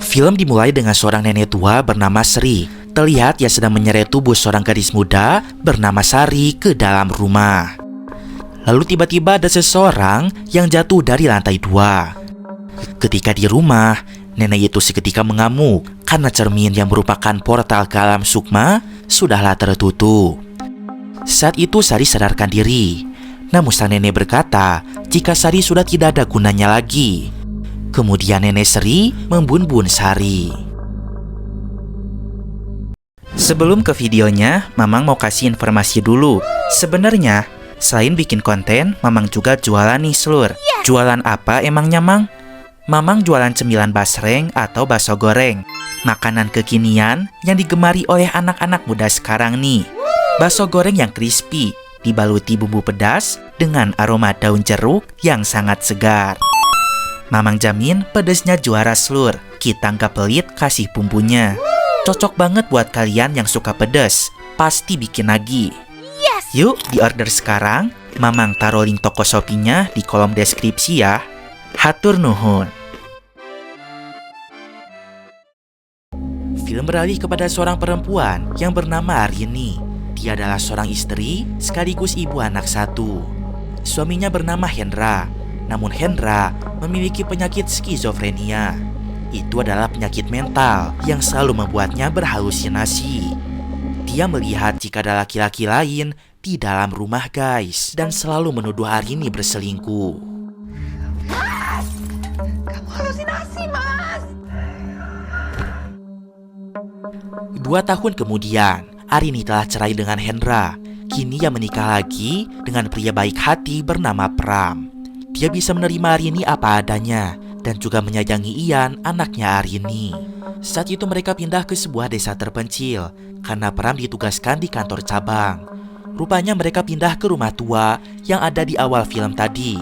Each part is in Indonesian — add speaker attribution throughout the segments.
Speaker 1: Film dimulai dengan seorang nenek tua bernama Sri. Terlihat ia sedang menyeret tubuh seorang gadis muda bernama Sari ke dalam rumah. Lalu tiba-tiba ada seseorang yang jatuh dari lantai 2. Ketika di rumah, nenek itu seketika mengamuk karena cermin yang merupakan portal ke alam sukma sudahlah tertutup. Saat itu Sari sadarkan diri. Namun sang nenek berkata jika Sari sudah tidak ada gunanya lagi. Kemudian nenek Sri membun-bun Sari. Sebelum ke videonya, Mamang mau kasih informasi dulu. Sebenarnya, selain bikin konten, Mamang juga jualan nih seluruh. Jualan apa emangnya, Mang? Mamang jualan cemilan basreng atau bakso goreng. Makanan kekinian yang digemari oleh anak-anak muda sekarang nih. Bakso goreng yang crispy, dibaluti bumbu pedas dengan aroma daun jeruk yang sangat segar. Mamang jamin pedesnya juara seluruh. Kita nggak pelit kasih bumbunya. Cocok banget buat kalian yang suka pedes. Pasti bikin lagi. Yuk di order sekarang. Mamang taruh link toko Shopee-nya di kolom deskripsi ya. Hatur nuhun. Film beralih kepada seorang perempuan yang bernama Arini. Dia adalah seorang istri sekaligus ibu anak 1. Suaminya bernama Hendra. Namun Hendra memiliki penyakit skizofrenia. Itu adalah penyakit mental yang selalu membuatnya berhalusinasi. Dia melihat jika ada laki-laki lain di dalam rumah guys, dan selalu menuduh Arini berselingkuh.
Speaker 2: Mas! Kamu halusinasi, Mas!
Speaker 1: 2 tahun kemudian, Arini telah cerai dengan Hendra. Kini ia menikah lagi dengan pria baik hati bernama Pram. Dia bisa menerima Arini apa adanya dan juga menyayangi Ian, anaknya Arini. Saat itu mereka pindah ke sebuah desa terpencil karena Pram ditugaskan di kantor cabang. Rupanya mereka pindah ke rumah tua yang ada di awal film tadi.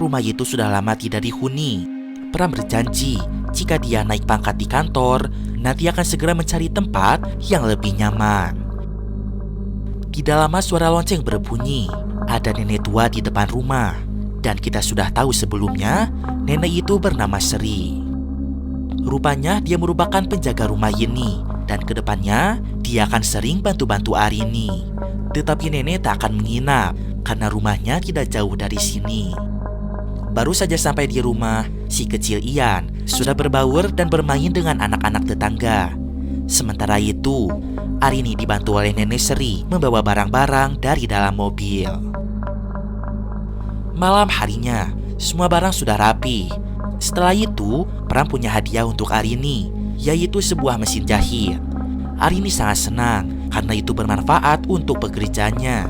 Speaker 1: Rumah itu sudah lama tidak dihuni. Pram berjanji jika dia naik pangkat di kantor, nanti akan segera mencari tempat yang lebih nyaman. Tidak lama suara lonceng berbunyi. Ada nenek tua di depan rumah. Dan kita sudah tahu sebelumnya, nenek itu bernama Sri. Rupanya dia merupakan penjaga rumah ini, dan kedepannya dia akan sering bantu-bantu Arini. Tetapi nenek tak akan menginap, karena rumahnya tidak jauh dari sini. Baru saja sampai di rumah, si kecil Ian sudah berbaur dan bermain dengan anak-anak tetangga. Sementara itu, Arini dibantu oleh nenek Sri membawa barang-barang dari dalam mobil. Malam harinya, semua barang sudah rapi. Setelah itu, Pram punya hadiah untuk Arini, yaitu sebuah mesin jahit. Arini sangat senang karena itu bermanfaat untuk pekerjaannya.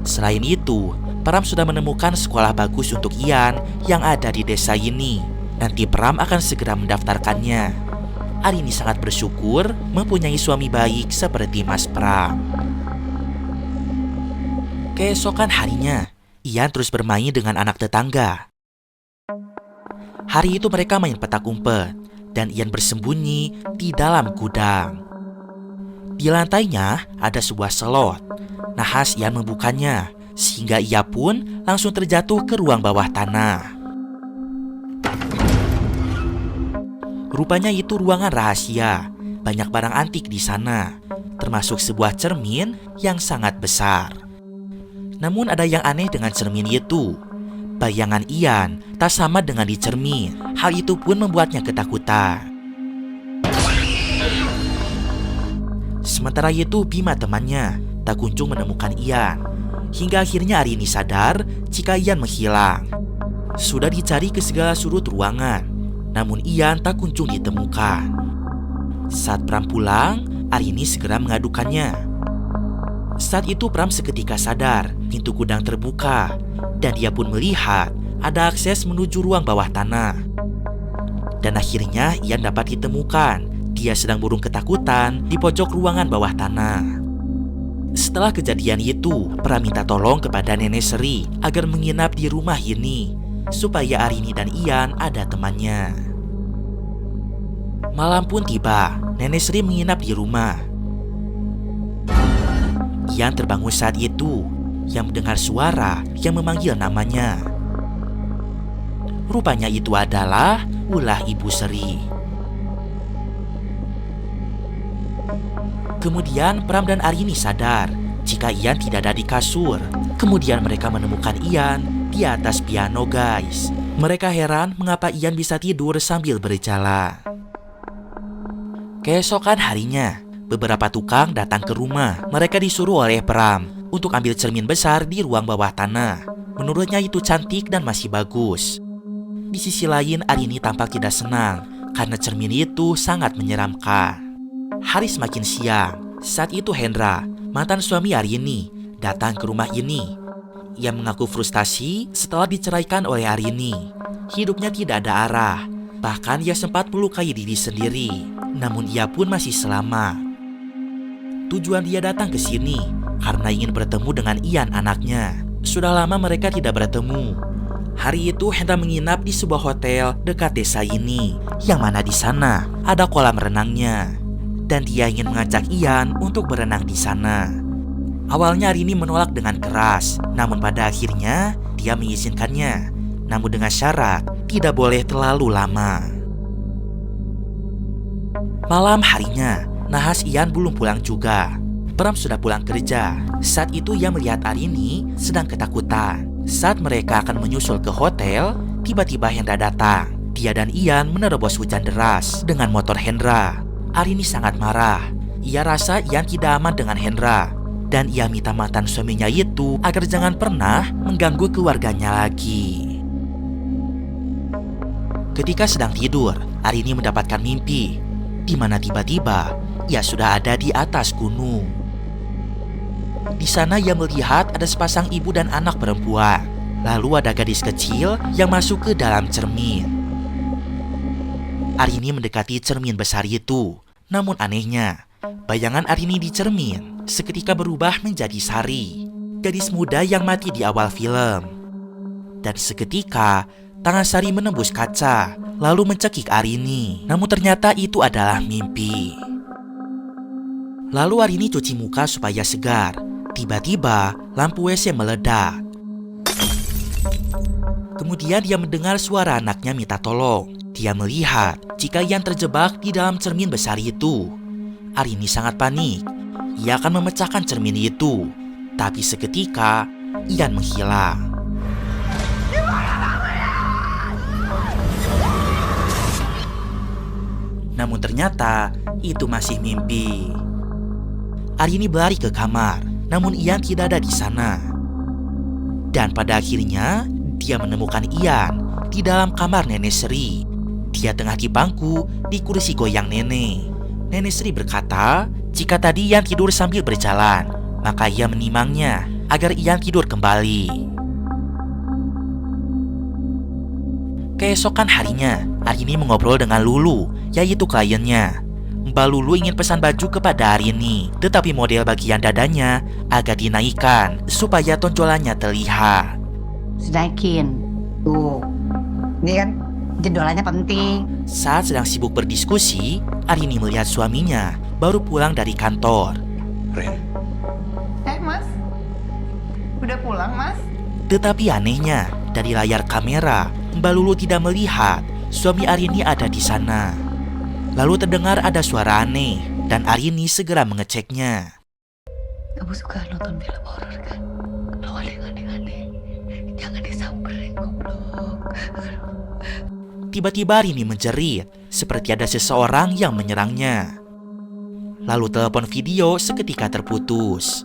Speaker 1: Selain itu, Pram sudah menemukan sekolah bagus untuk Ian yang ada di desa ini. Nanti Pram akan segera mendaftarkannya. Arini sangat bersyukur mempunyai suami baik seperti Mas Pram. Keesokan harinya, Ian terus bermain dengan anak tetangga. Hari itu mereka main petak umpet, dan Ian bersembunyi di dalam gudang. Di lantainya ada sebuah selot. Nahas Ian membukanya, sehingga ia pun langsung terjatuh ke ruang bawah tanah. Rupanya itu ruangan rahasia. Banyak barang antik di sana, termasuk sebuah cermin yang sangat besar. Namun ada yang aneh dengan cermin itu. Bayangan Ian tak sama dengan di cermin. Hal itu pun membuatnya ketakutan. Sementara itu Bima temannya tak kunjung menemukan Ian. Hingga akhirnya Arini sadar jika Ian menghilang. Sudah dicari ke segala sudut ruangan, namun Ian tak kunjung ditemukan. Saat Pram pulang, Arini segera mengadukannya. Saat itu Pram seketika sadar pintu gudang terbuka, dan dia pun melihat ada akses menuju ruang bawah tanah. Dan akhirnya Ian dapat ditemukan. Dia sedang burung ketakutan di pojok ruangan bawah tanah. Setelah kejadian itu, Pram minta tolong kepada nenek Sri agar menginap di rumah ini, supaya Arini dan Ian ada temannya. Malam pun tiba, nenek Sri menginap di rumah. Ian terbangun saat itu, yang mendengar suara yang memanggil namanya. Rupanya itu adalah ulah Ibu Seri. Kemudian Pram dan Arini sadar jika Ian tidak ada di kasur. Kemudian mereka menemukan Ian di atas piano, guys. Mereka heran mengapa Ian bisa tidur sambil berjalan. Keesokan harinya, beberapa tukang datang ke rumah. Mereka disuruh oleh Pram untuk ambil cermin besar di ruang bawah tanah. Menurutnya itu cantik dan masih bagus. Di sisi lain, Arini tampak tidak senang karena cermin itu sangat menyeramkan. Hari semakin siang. Saat itu Hendra, mantan suami Arini, datang ke rumah ini. Ia mengaku frustasi setelah diceraikan oleh Arini. Hidupnya tidak ada arah. Bahkan ia sempat melukai diri sendiri. Namun ia pun masih selamat. Tujuan dia datang ke sini karena ingin bertemu dengan Ian, anaknya. Sudah lama mereka tidak bertemu. Hari itu Hendra menginap di sebuah hotel dekat desa ini, yang mana di sana ada kolam renangnya. Dan dia ingin mengajak Ian untuk berenang di sana. Awalnya Arini menolak dengan keras, namun pada akhirnya dia mengizinkannya. Namun dengan syarat tidak boleh terlalu lama. Malam harinya, nahas Ian belum pulang juga. Pram sudah pulang kerja. Saat itu ia melihat Arini sedang ketakutan. Saat mereka akan menyusul ke hotel, tiba-tiba Hendra datang. Dia dan Ian menerobos hujan deras dengan motor Hendra. Arini sangat marah. Ia rasa Ian tidak aman dengan Hendra. Dan ia minta mantan suaminya itu agar jangan pernah mengganggu keluarganya lagi. Ketika sedang tidur, Arini mendapatkan mimpi di mana tiba-tiba ia sudah ada di atas gunung. Di sana ia melihat ada sepasang ibu dan anak perempuan. Lalu ada gadis kecil yang masuk ke dalam cermin. Arini mendekati cermin besar itu. Namun anehnya, bayangan Arini di cermin seketika berubah menjadi Sari, gadis muda yang mati di awal film. Dan seketika, tangan Sari menembus kaca, lalu mencekik Arini. Namun ternyata itu adalah mimpi. Lalu Arini cuci muka supaya segar. Tiba-tiba, lampu WC meledak. Kemudian dia mendengar suara anaknya minta tolong. Dia melihat jika Ian terjebak di dalam cermin besar itu. Arini sangat panik. Ia akan memecahkan cermin itu. Tapi seketika, Ian menghilang. Namun ternyata, itu masih mimpi. Arini berlari ke kamar, namun Ian tidak ada di sana. Dan pada akhirnya, dia menemukan Ian di dalam kamar Nenek Seri. Dia tengah di bangku di kursi goyang nenek. Nenek Sri berkata, jika tadi Ian tidur sambil berjalan, maka ia menimangnya agar Ian tidur kembali. Keesokan harinya, Arini mengobrol dengan Lulu, yaitu kliennya. Mbak Lulu ingin pesan baju kepada Arini, tetapi model bagian dadanya agak dinaikkan supaya tonjolannya terlihat.
Speaker 2: Sedaikin. Tuh. Ini kan jendolannya penting.
Speaker 1: Saat sedang sibuk berdiskusi, Arini melihat suaminya baru pulang dari kantor.
Speaker 3: Ren,
Speaker 2: Mas? Udah pulang, Mas?
Speaker 1: Tetapi anehnya, dari layar kamera, Mbak Lulu tidak melihat suami Arini ada di sana. Lalu terdengar ada suara aneh, dan Arini segera mengeceknya.
Speaker 2: Kamu suka nonton film horor kan? Kalau ada yang aneh-aneh, jangan disamperin, goblok.
Speaker 1: Tiba-tiba Arini menjerit, seperti ada seseorang yang menyerangnya. Lalu telepon video seketika terputus.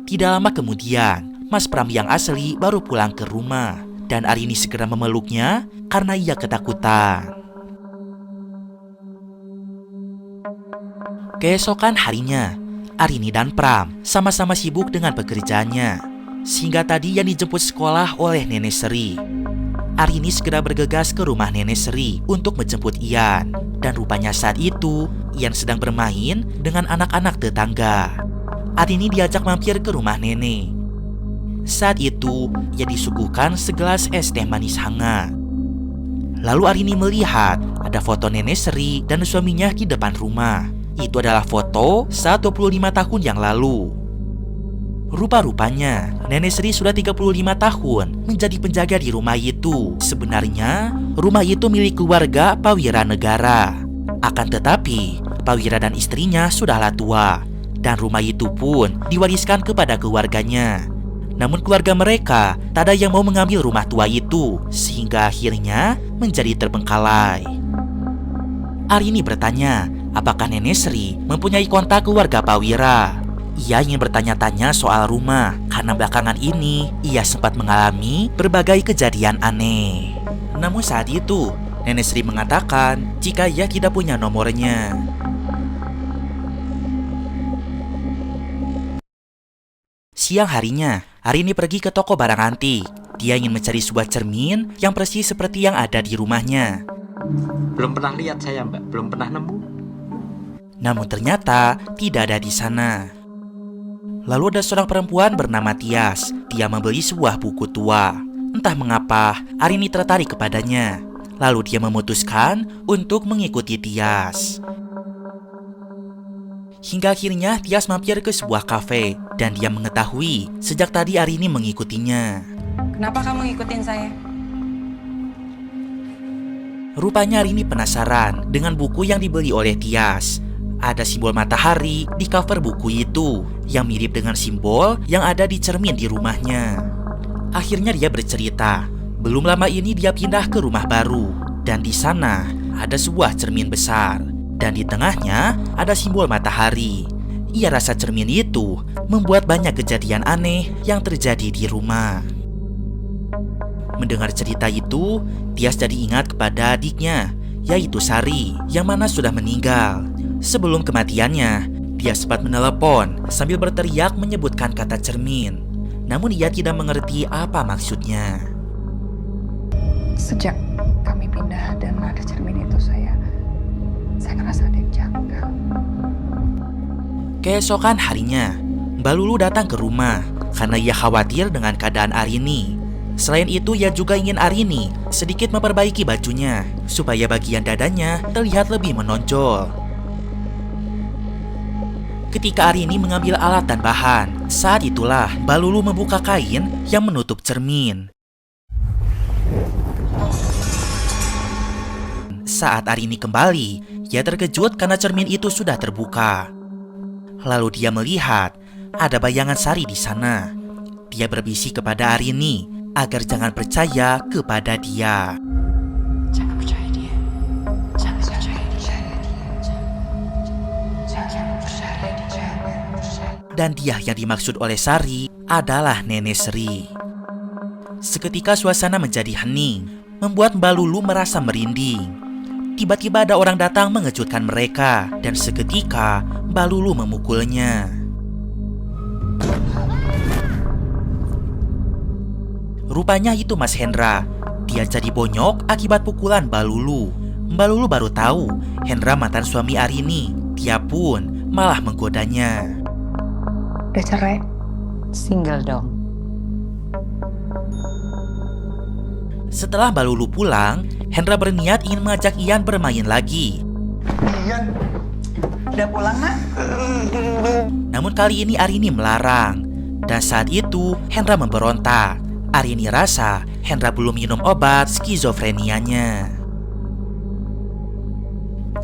Speaker 1: Tidak lama kemudian, Mas Pram yang asli baru pulang ke rumah, dan Arini segera memeluknya karena ia ketakutan. Keesokan harinya, Arini dan Pram sama-sama sibuk dengan pekerjaannya, sehingga tadi yang dijemput sekolah oleh Nenek Seri. Arini segera bergegas ke rumah Nenek Seri untuk menjemput Ian, dan rupanya saat itu Ian sedang bermain dengan anak-anak tetangga. Arini diajak mampir ke rumah nenek. Saat itu ia disuguhkan segelas es teh manis hangat. Lalu Arini melihat ada foto Nenek Seri dan suaminya di depan rumah. Itu adalah foto saat 25 tahun yang lalu. Rupa-rupanya, Nenek Sri sudah 35 tahun menjadi penjaga di rumah itu. Sebenarnya, rumah itu milik keluarga Pawira Negara. Akan tetapi, Pawira dan istrinya sudahlah tua, dan rumah itu pun diwariskan kepada keluarganya. Namun keluarga mereka tak ada yang mau mengambil rumah tua itu, sehingga akhirnya menjadi terbengkalai. Arini bertanya, apakah Nenek Sri mempunyai kontak keluarga Pawira? Ia ingin bertanya-tanya soal rumah, karena belakangan ini ia sempat mengalami berbagai kejadian aneh. Namun saat itu, Nenek Sri mengatakan jika ia tidak punya nomornya. Siang harinya, Arini pergi ke toko barang antik. Dia ingin mencari sebuah cermin yang persis seperti yang ada di rumahnya.
Speaker 3: Belum pernah lihat saya, Mbak. Belum pernah nemu.
Speaker 1: Namun ternyata tidak ada di sana. Lalu ada seorang perempuan bernama Tias. Dia membeli sebuah buku tua. Entah mengapa, Arini tertarik kepadanya. Lalu dia memutuskan untuk mengikuti Tias. Hingga akhirnya Tias mampir ke sebuah kafe. Dan dia mengetahui sejak tadi Arini mengikutinya.
Speaker 4: Kenapa kamu ngikutin saya?
Speaker 1: Rupanya Arini penasaran dengan buku yang dibeli oleh Tias. Ada simbol matahari di cover buku itu yang mirip dengan simbol yang ada di cermin di rumahnya. Akhirnya dia bercerita, belum lama ini dia pindah ke rumah baru dan di sana ada sebuah cermin besar dan di tengahnya ada simbol matahari. Ia rasa cermin itu membuat banyak kejadian aneh yang terjadi di rumah. Mendengar cerita itu, Tias jadi ingat kepada adiknya, yaitu Sari, yang mana sudah meninggal. Sebelum kematiannya, dia sempat menelepon sambil berteriak menyebutkan kata cermin. Namun ia tidak mengerti apa maksudnya.
Speaker 4: Sejak kami pindah dan ada cermin itu, saya ngerasa ada yang janggal.
Speaker 1: Keesokan harinya, Mbak Lulu datang ke rumah karena ia khawatir dengan keadaan Arini. Selain itu, ia juga ingin Arini sedikit memperbaiki bajunya supaya bagian dadanya terlihat lebih menonjol. Ketika Arini mengambil alat dan bahan, saat itulah Mbak Lulu membuka kain yang menutup cermin. Saat Arini kembali, ia terkejut karena cermin itu sudah terbuka. Lalu dia melihat ada bayangan Sari di sana. Dia berbisik kepada Arini agar jangan percaya kepada dia.
Speaker 4: Jangan percaya dia. Jangan percaya dia. Jangan percaya dia.
Speaker 1: Dan dia yang dimaksud oleh Sari adalah Nenek Sri. Seketika suasana menjadi hening, membuat Mbak Lulu merasa merinding. Tiba-tiba ada orang datang mengejutkan mereka, dan seketika Mbak Lulu memukulnya. Rupanya itu Mas Hendra. Dia jadi bonyok akibat pukulan Mbak Lulu. Mbak Lulu baru tahu Hendra mantan suami Arini. Dia pun malah menggodanya.
Speaker 4: Udah cerai? Single dong.
Speaker 1: Setelah Mbak Lulu pulang, Hendra berniat ingin mengajak Ian bermain lagi.
Speaker 5: Ian, udah pulang, Nak?
Speaker 1: Namun kali ini Arini melarang. Dan saat itu Hendra memberontak. Arini rasa Hendra belum minum obat skizofrenianya.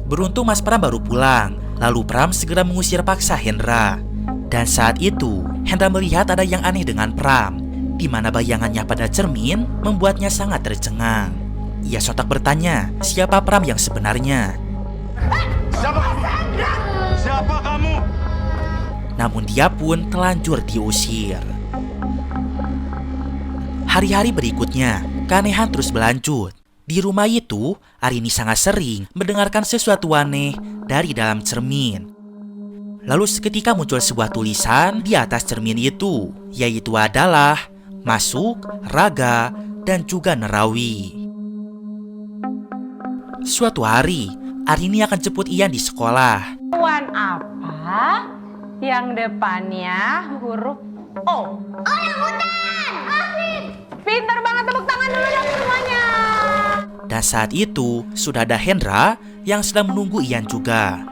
Speaker 1: Beruntung Mas Pram baru pulang. Lalu Pram segera mengusir paksa Hendra. Dan saat itu Hendra melihat ada yang aneh dengan Pram, di mana bayangannya pada cermin membuatnya sangat tercengang. Ia sontak bertanya, siapa Pram yang sebenarnya?
Speaker 5: Siapa kamu?
Speaker 1: Namun dia pun telanjur diusir. Hari-hari berikutnya, keanehan terus berlanjut. Di rumah itu, Arini sangat sering mendengarkan sesuatu aneh dari dalam cermin. Lalu seketika muncul sebuah tulisan di atas cermin itu, yaitu adalah masuk, raga, dan juga nerawi. Suatu hari, Arini akan jemput Ian di sekolah.
Speaker 6: Hewan apa yang depannya huruf O? Orangutan! Asik! Pintar banget, tepuk tangan dulu dong semuanya.
Speaker 1: Dan saat itu, sudah ada Hendra yang sedang menunggu Ian juga.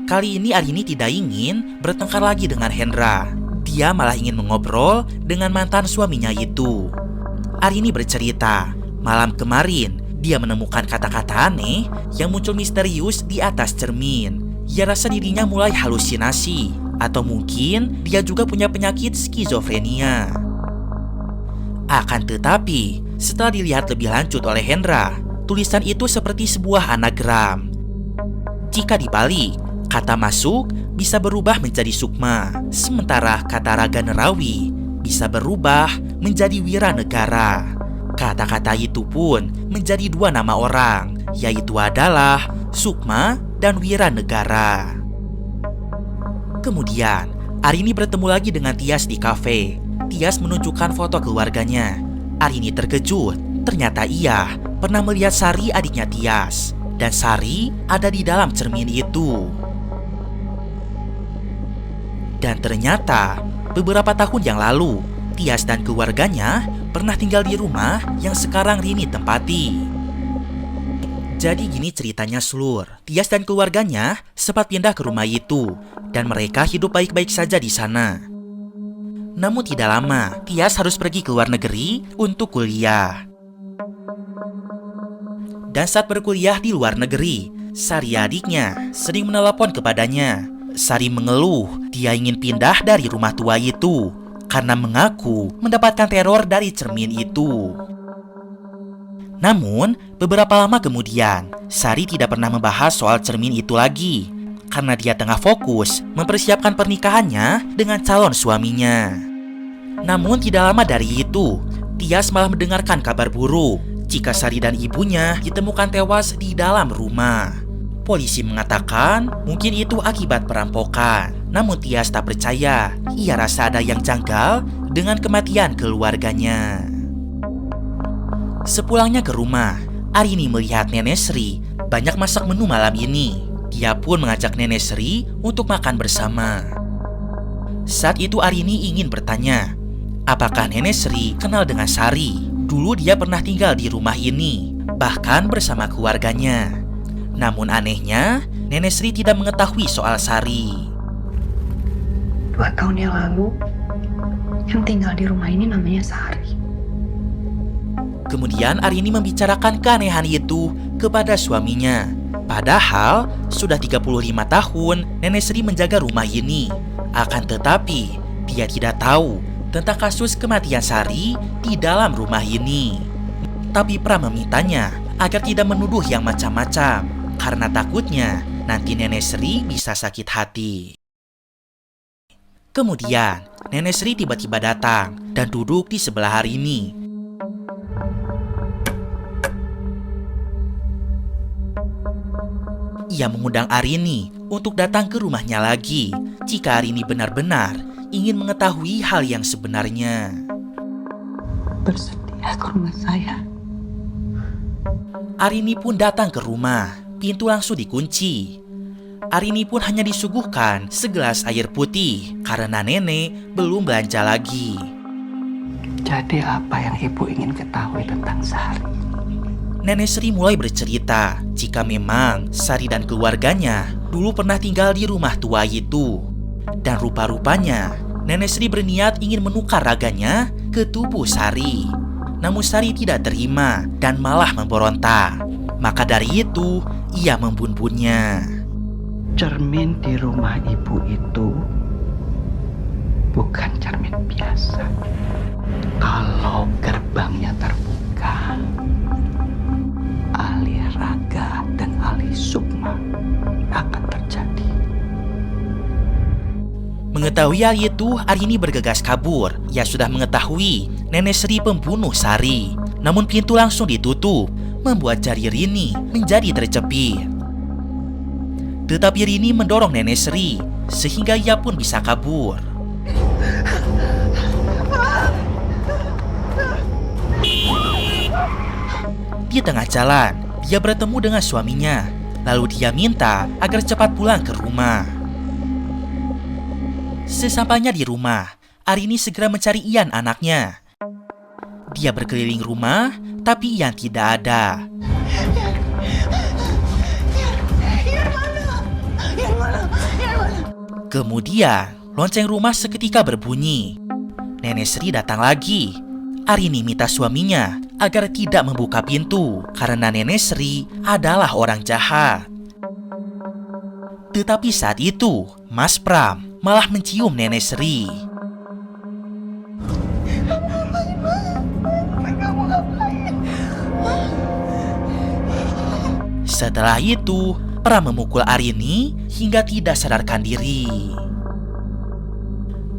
Speaker 1: Kali ini Arini tidak ingin bertengkar lagi dengan Hendra. dia malah ingin mengobrol dengan mantan suaminya itu. Arini bercerita, malam kemarin dia menemukan kata-kata aneh yang muncul misterius di atas cermin. Ia rasa dirinya mulai halusinasi, atau mungkin dia juga punya penyakit skizofrenia. Akan tetapi, setelah dilihat lebih lanjut oleh Hendra, tulisan itu seperti sebuah anagram. Jika dibalik, kata masuk bisa berubah menjadi sukma, sementara kata raga nerawi bisa berubah menjadi wiranegara. Kata-kata itu pun menjadi dua nama orang, yaitu adalah Sukma dan Wiranegara. Kemudian, Arini bertemu lagi dengan Tias di kafe. Tias menunjukkan foto keluarganya. Arini terkejut, ternyata ia pernah melihat Sari, adiknya Tias. Dan Sari ada di dalam cermin itu. Dan ternyata, beberapa tahun yang lalu, Tias dan keluarganya pernah tinggal di rumah yang sekarang Rini tempati. Jadi gini ceritanya Slur, Tias dan keluarganya sempat pindah ke rumah itu dan mereka hidup baik-baik saja di sana. Namun tidak lama, Tias harus pergi ke luar negeri untuk kuliah. Dan saat berkuliah di luar negeri, Sari adiknya sering menelepon kepadanya. Sari mengeluh dia ingin pindah dari rumah tua itu karena mengaku mendapatkan teror dari cermin itu. Namun, beberapa lama kemudian, Sari tidak pernah membahas soal cermin itu lagi karena dia tengah fokus mempersiapkan pernikahannya dengan calon suaminya. Namun tidak lama dari itu, Tias malah mendengarkan kabar buruk jika Sari dan ibunya ditemukan tewas di dalam rumah. Polisi mengatakan mungkin itu akibat perampokan. Namun Tias tak percaya. Ia rasa ada yang janggal dengan kematian keluarganya. Sepulangnya ke rumah, Arini melihat Nenek Sri banyak masak menu malam ini. Dia pun mengajak Nenek Sri untuk makan bersama. Saat itu Arini ingin bertanya, apakah Nenek Sri kenal dengan Sari? Dulu dia pernah tinggal di rumah ini, bahkan bersama keluarganya. Namun anehnya, Nenek Sri tidak mengetahui soal Sari.
Speaker 4: 2 tahun yang lalu, yang tinggal di rumah ini namanya Sari.
Speaker 1: Kemudian Arini membicarakan keanehan itu kepada suaminya. Padahal sudah 35 tahun Nenek Sri menjaga rumah ini. Akan tetapi, dia tidak tahu tentang kasus kematian Sari di dalam rumah ini. Tapi Pram memintanya agar tidak menuduh yang macam-macam, karena takutnya nanti Nenek Sri bisa sakit hati. Kemudian, Nenek Sri tiba-tiba datang dan duduk di sebelah Arini. Ia mengundang Arini untuk datang ke rumahnya lagi jika Arini benar-benar ingin mengetahui hal yang sebenarnya.
Speaker 2: Bersedia ke rumah saya.
Speaker 1: Arini pun datang ke rumah. Pintu langsung dikunci. Arini pun hanya disuguhkan segelas air putih karena nenek belum belanja lagi.
Speaker 2: Jadi apa yang ibu ingin ketahui tentang Sari?
Speaker 1: Nenek Sri mulai bercerita jika memang Sari dan keluarganya dulu pernah tinggal di rumah tua itu. Dan rupa-rupanya Nenek Sri berniat ingin menukar raganya ke tubuh Sari. Namun Sari tidak terima dan malah memberontak. Maka dari itu ia membunuhnya.
Speaker 2: Cermin di rumah ibu itu bukan cermin biasa. Kalau gerbangnya terbuka, alih raga dan alih sukma akan terjadi.
Speaker 1: Mengetahui hal itu, Arini bergegas kabur. Ia sudah mengetahui Nenek Sri pembunuh Sari. Namun pintu langsung ditutup, membuat jari Rini menjadi terjepit. Tetapi Rini mendorong Nenek Sri, sehingga ia pun bisa kabur. Di tengah jalan, dia bertemu dengan suaminya. Lalu dia minta agar cepat pulang ke rumah. Sesampainya di rumah, Arini segera mencari Ian anaknya. Dia berkeliling rumah, tapi Ian tidak ada. Kemudian, lonceng rumah seketika berbunyi. Nenek Sri datang lagi. Arini minta suaminya agar tidak membuka pintu karena Nenek Sri adalah orang jahat. Tetapi saat itu, Mas Pram malah mencium Nenek Sri. Setelah itu, Pram memukul Arini hingga tidak sadarkan diri.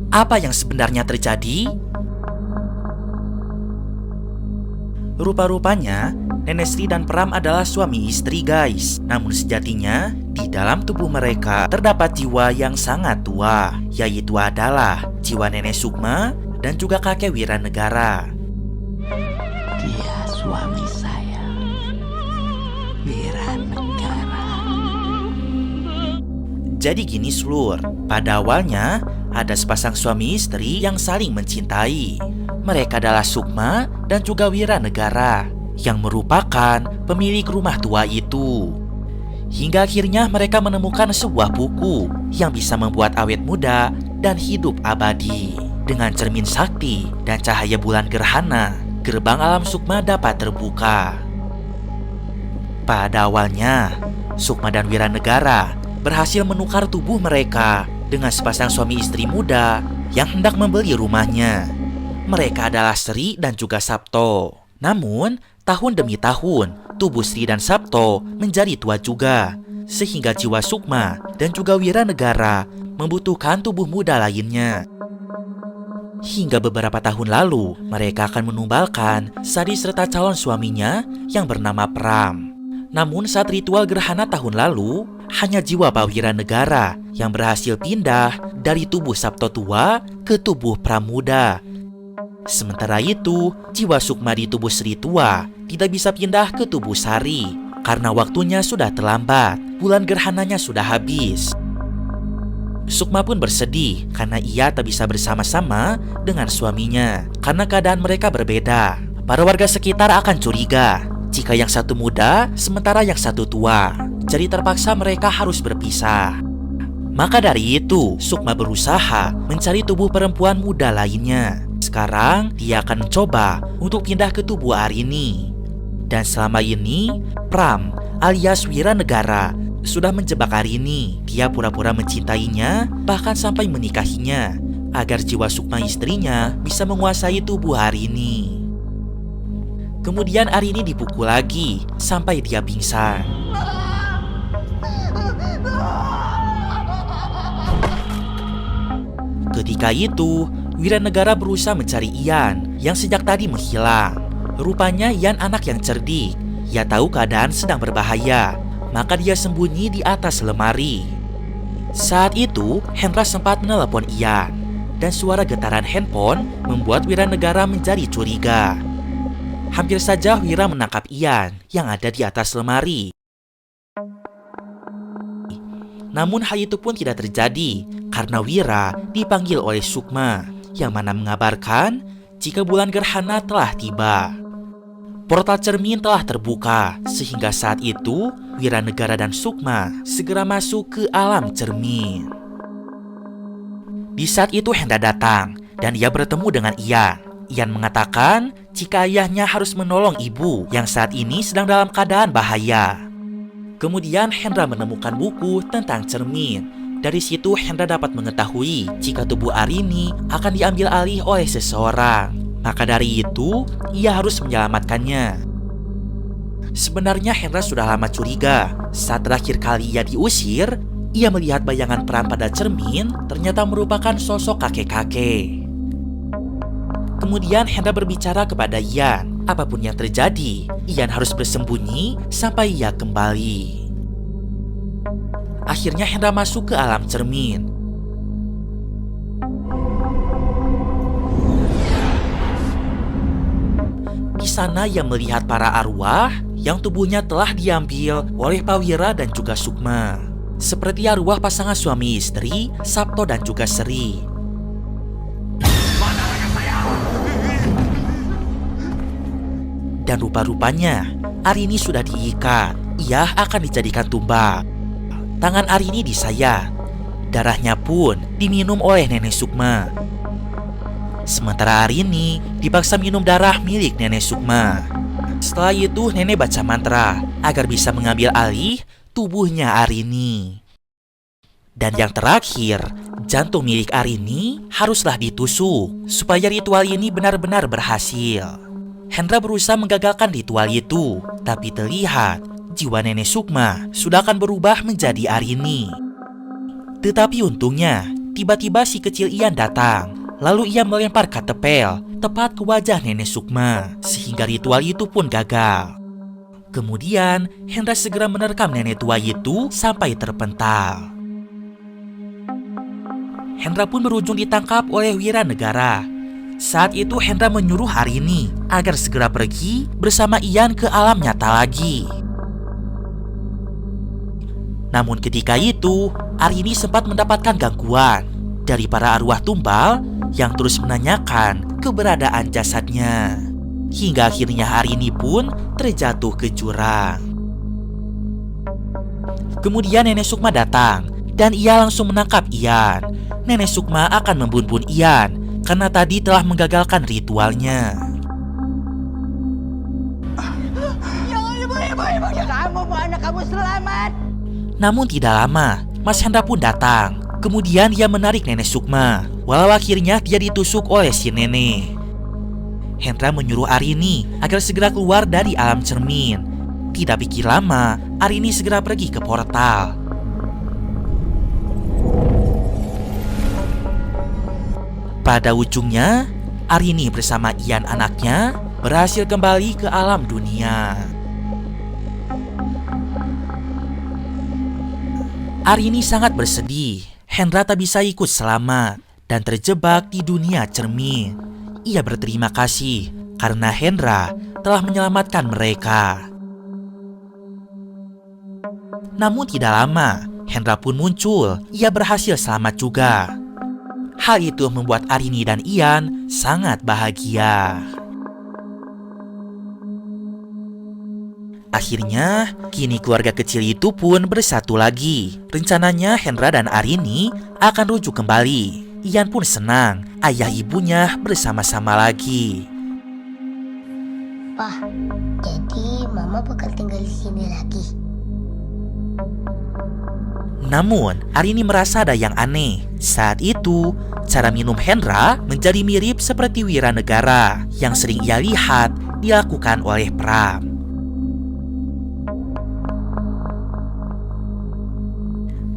Speaker 1: Apa yang sebenarnya terjadi? Rupa-rupanya, Nenek Sri dan Pram adalah suami istri, guys. Namun sejatinya, di dalam tubuh mereka terdapat jiwa yang sangat tua, yaitu adalah jiwa Nenek Sukma dan juga kakek Wiranegara.
Speaker 7: Dia suami saya, Wiranegara.
Speaker 1: Jadi gini Slur, pada awalnya ada sepasang suami istri yang saling mencintai. Mereka adalah Sukma dan juga Wiranegara yang merupakan pemilik rumah tua itu. Hingga akhirnya mereka menemukan sebuah buku yang bisa membuat awet muda dan hidup abadi. Dengan cermin sakti dan cahaya bulan gerhana, gerbang alam Sukma dapat terbuka. Pada awalnya, Sukma dan Wiranegara berhasil menukar tubuh mereka dengan sepasang suami istri muda yang hendak membeli rumahnya. Mereka adalah Sri dan juga Sabto. Namun, tahun demi tahun, tubuh Sri dan Sabto menjadi tua juga, sehingga jiwa Sukma dan juga Wiranegara membutuhkan tubuh muda lainnya. Hingga beberapa tahun lalu, mereka akan menumbalkan Sari serta calon suaminya yang bernama Pram. Namun saat ritual gerhana tahun lalu, hanya jiwa Pak Wiranegara yang berhasil pindah dari tubuh Sabto tua ke tubuh Pram muda. Sementara itu, jiwa Sukma di tubuh Sri tua tidak bisa pindah ke tubuh Sari karena waktunya sudah terlambat, bulan gerhananya sudah habis. Sukma pun bersedih karena ia tak bisa bersama-sama dengan suaminya karena keadaan mereka berbeda. Para warga sekitar akan curiga jika yang satu muda sementara yang satu tua. Jadi terpaksa mereka harus berpisah. Maka dari itu, Sukma berusaha mencari tubuh perempuan muda lainnya. Sekarang dia akan mencoba untuk pindah ke tubuh Arini. Dan selama ini, Pram alias Wiranegara sudah menjebak Arini. Dia pura-pura mencintainya, bahkan sampai menikahinya, agar jiwa Sukma istrinya bisa menguasai tubuh Arini. Kemudian Arini dipukul lagi sampai dia pingsan. Ketika itu, Wiranegara berusaha mencari Ian yang sejak tadi menghilang. Rupanya Ian anak yang cerdik. Ia tahu keadaan sedang berbahaya, maka dia sembunyi di atas lemari. Saat itu, Hendra sempat menelepon Ian, dan suara getaran handphone membuat Wiranegara menjadi curiga. Hampir saja Wira menangkap Ian yang ada di atas lemari. Namun hal itu pun tidak terjadi karena Wira dipanggil oleh Sukma yang mana mengabarkan jika bulan gerhana telah tiba. Portal cermin telah terbuka sehingga saat itu Wiranegara dan Sukma segera masuk ke alam cermin. Di saat itu Hendra datang dan ia bertemu dengan Ian. Ian mengatakan jika ayahnya harus menolong ibu yang saat ini sedang dalam keadaan bahaya. Kemudian Hendra menemukan buku tentang cermin. Dari situ Hendra dapat mengetahui jika tubuh Arini akan diambil alih oleh seseorang. Maka dari itu, ia harus menyelamatkannya. Sebenarnya Hendra sudah lama curiga. Saat terakhir kali ia diusir, ia melihat bayangan Pram pada cermin ternyata merupakan sosok kakek-kakek. Kemudian Hendra berbicara kepada Ian. Apapun yang terjadi, Ian harus bersembunyi sampai ia kembali. Akhirnya Hendra masuk ke alam cermin. Di sana ia melihat para arwah yang tubuhnya telah diambil oleh Pak Wira dan juga Sukma. Seperti arwah pasangan suami istri, Sabto dan juga Sri. Dan rupa-rupanya Arini sudah diikat. Ia akan dijadikan tumbal. Tangan Arini disayat Darahnya pun diminum oleh Nenek Sukma. Sementara Arini dipaksa minum darah milik Nenek Sukma. Setelah itu nenek baca mantra agar bisa mengambil alih tubuhnya Arini. Dan yang terakhir, jantung milik Arini haruslah ditusuk supaya ritual ini benar-benar berhasil. Hendra berusaha menggagalkan ritual itu, tapi terlihat jiwa Nenek Sukma sudah akan berubah menjadi Arini. Tetapi untungnya, tiba-tiba si kecil Ian datang. Lalu ia melempar katepel tepat ke wajah Nenek Sukma, sehingga ritual itu pun gagal. Kemudian, Hendra segera menerkam nenek tua itu sampai terpental. Hendra pun berujung ditangkap oleh Wiranegara. Saat itu Hendra menyuruh Arini agar segera pergi bersama Ian ke alam nyata lagi. Namun ketika itu, Arini sempat mendapatkan gangguan dari para arwah tumbal yang terus menanyakan keberadaan jasadnya. Hingga akhirnya Arini pun terjatuh ke jurang. Kemudian Nenek Sukma datang dan ia langsung menangkap Ian. Nenek Sukma akan membunuh Ian karena tadi telah menggagalkan ritualnya.
Speaker 7: Kamu mau anak kamu selamat.
Speaker 1: Namun tidak lama, Mas Hendra pun datang. Kemudian ia menarik Nenek Sukma, walau akhirnya dia ditusuk oleh si nenek. Hendra menyuruh Arini agar segera keluar dari alam cermin. Tidak pikir lama, Arini segera pergi ke portal. Pada ujungnya, Arini bersama Ian anaknya berhasil kembali ke alam dunia. Arini sangat bersedih. Hendra tak bisa ikut selamat dan terjebak di dunia cermin. Ia berterima kasih karena Hendra telah menyelamatkan mereka. Namun tidak lama, Hendra pun muncul. Ia berhasil selamat juga. Hal itu membuat Arini dan Ian sangat bahagia. Akhirnya, kini keluarga kecil itu pun bersatu lagi. Rencananya Hendra dan Arini akan rujuk kembali. Ian pun senang ayah ibunya bersama-sama lagi.
Speaker 8: Pak, jadi Mama bakal tinggal di sini lagi.
Speaker 1: Namun, Arini merasa ada yang aneh. Saat itu, cara minum Hendra menjadi mirip seperti Wiranegara yang sering ia lihat dilakukan oleh Pram.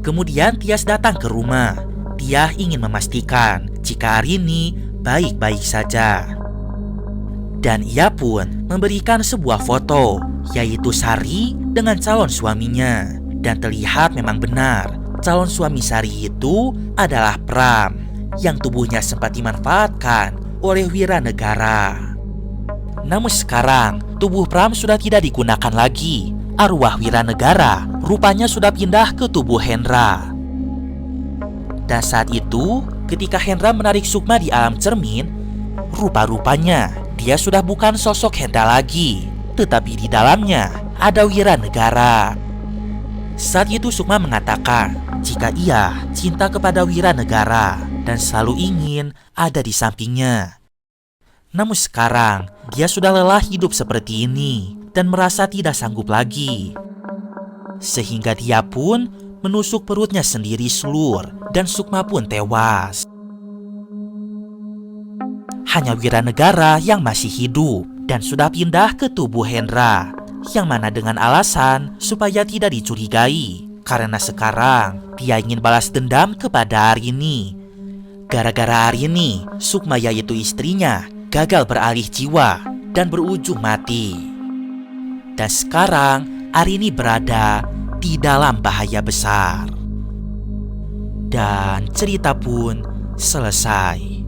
Speaker 1: Kemudian Tias datang ke rumah. Dia ingin memastikan jika Arini baik-baik saja. Dan ia pun memberikan sebuah foto, yaitu Sari dengan calon suaminya. Dan terlihat memang benar, calon suami Sari itu adalah Pram, yang tubuhnya sempat dimanfaatkan oleh Wiranegara. Namun sekarang, tubuh Pram sudah tidak digunakan lagi. Arwah Wiranegara rupanya sudah pindah ke tubuh Hendra. Dan saat itu, ketika Hendra menarik Sukma di alam cermin, rupa-rupanya dia sudah bukan sosok Hendra lagi, tetapi di dalamnya ada Wiranegara. Saat itu Sukma mengatakan jika ia cinta kepada Wiranegara dan selalu ingin ada di sampingnya. Namun sekarang, dia sudah lelah hidup seperti ini dan merasa tidak sanggup lagi. Sehingga dia pun menusuk perutnya sendiri selur dan Sukma pun tewas. Hanya Wiranegara yang masih hidup dan sudah pindah ke tubuh Hendra, yang mana dengan alasan supaya tidak dicurigai, karena sekarang dia ingin balas dendam kepada Arini. Gara-gara Arini, Sukma yaitu istrinya gagal beralih jiwa dan berujung mati. Dan sekarang Arini berada di dalam bahaya besar. Dan cerita pun selesai.